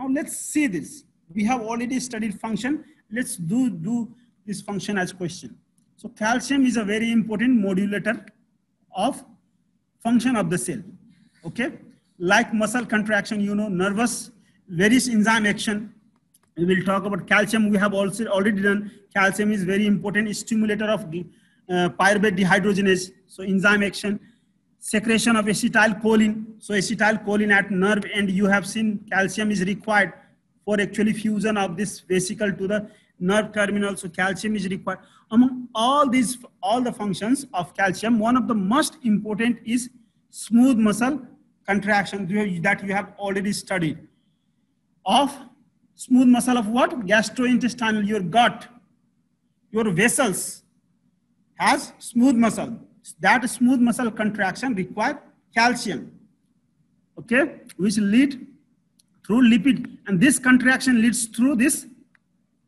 let's see this. We have already studied function. Let's do this function as question. So calcium is a very important modulator of function of the cell. Okay, like muscle contraction, you know, nervous, various enzyme action. We will talk about calcium. We have also already done. Calcium is very important stimulator of pyruvate dehydrogenase. So enzyme action, secretion of acetylcholine. So acetylcholine at nerve end, you have seen calcium is required for actually fusion of this vesicle to the nerve terminal. So calcium is required. Among all the functions of calcium, one of the most important is smooth muscle contraction that you have already studied. Of smooth muscle of what? Gastrointestinal, your gut, your vessels has smooth muscle. That smooth muscle contraction require calcium, okay, which lead through lipid, and this contraction leads through this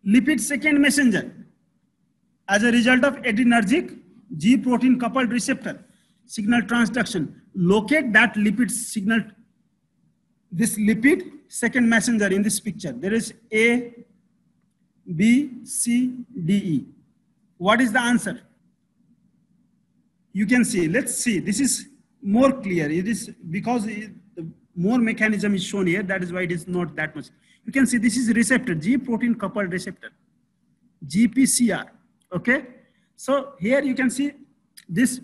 lipid second messenger as a result of adrenergic G protein coupled receptor signal transduction. Locate that lipid signal, this lipid second messenger in this picture. There is A, B, C, D, E. What is the answer? You can see, let's see, this is more clear. It is because the more mechanism is shown here, that is why it is not that much. You can see this is receptor, G protein coupled receptor, GPCR, okay? So here you can see this,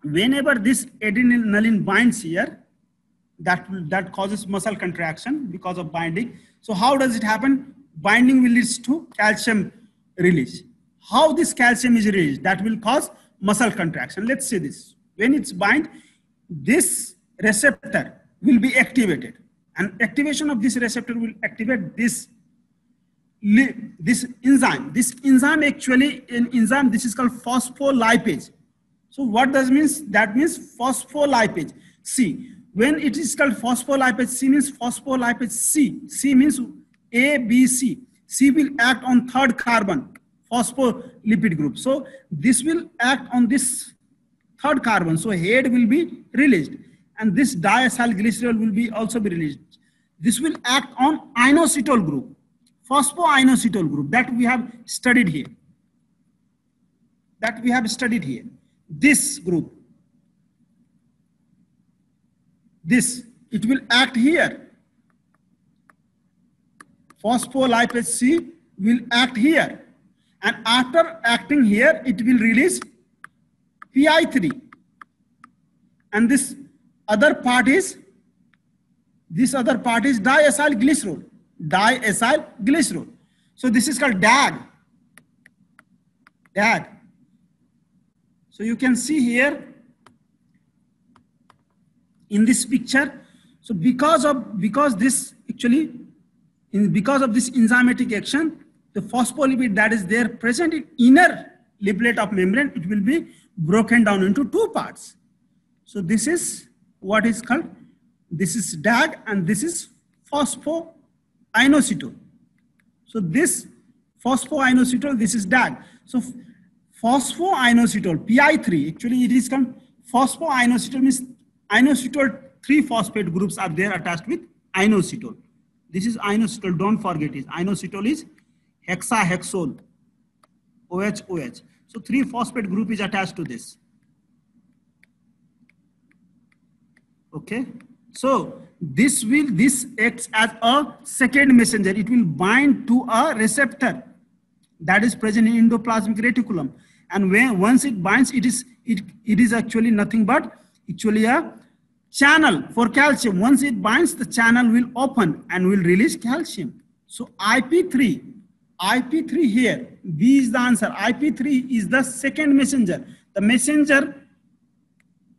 whenever this adrenaline binds here, that causes muscle contraction because of binding. So how does it happen? Binding will lead to calcium release. How this calcium is released? That will cause muscle contraction. Let's see this. When it's bind, this receptor will be activated, and activation of this receptor will activate this enzyme. This enzyme actually, an enzyme, this is called phospholipase. So what does means? That means phospholipase. See, when it is called phospholipase, C means phospholipase C. C means A, B, C. C will act on third carbon, phospholipid group. So this will act on this third carbon. So head will be released, and this diacylglycerol will be also be released. This will act on inositol group, phosphoinositol group that we have studied here. This group, it will act here. Phospholipase C will act here, and after acting here, it will release PI3, and this other part is diacylglycerol. So this is called DAG. So you can see here in this picture. So because of this enzymatic action, the phospholipid that is there present in inner liplet of membrane, it will be broken down into two parts. So this is what is called, this is DAG, and this is phosphoinositol. So this phosphoinositol, this is DAG. So phosphoinositol, PI3, actually it is called phosphoinositol, means inositol 3 phosphate groups are there attached with inositol. This is inositol, don't forget it. Inositol is hexahexol, OH. So 3 phosphate group is attached to this. Okay. So this acts as a second messenger. It will bind to a receptor that is present in endoplasmic reticulum. And once it binds, it is actually nothing but actually a channel for calcium. Once it binds, the channel will open and will release calcium. So IP3 here, B is the answer. IP3 is the second messenger. The messenger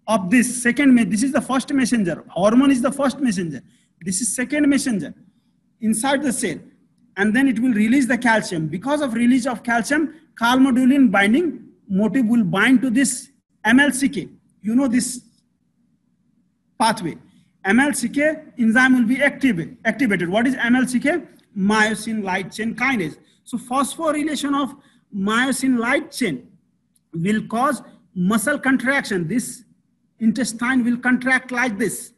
of this this is the first messenger. Hormone is the first messenger. This is second messenger inside the cell. And then it will release the calcium. Because of release of calcium, calmodulin binding motif will bind to this MLCK. You know this pathway. MLCK enzyme will be activated. What is MLCK? Myosin light chain kinase. So phosphorylation of myosin light chain will cause muscle contraction. This intestine will contract like this.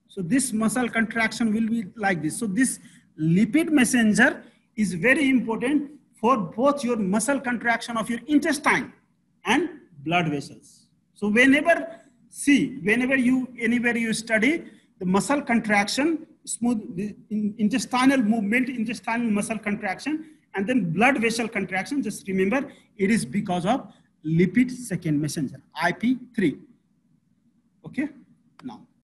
So this muscle contraction will be like this. So this lipid messenger is very important for both your muscle contraction of your intestine and blood vessels. So whenever you study the muscle contraction, smooth the intestinal movement, intestinal muscle contraction, and then blood vessel contraction, just remember it is because of lipid second messenger, IP3. Okay.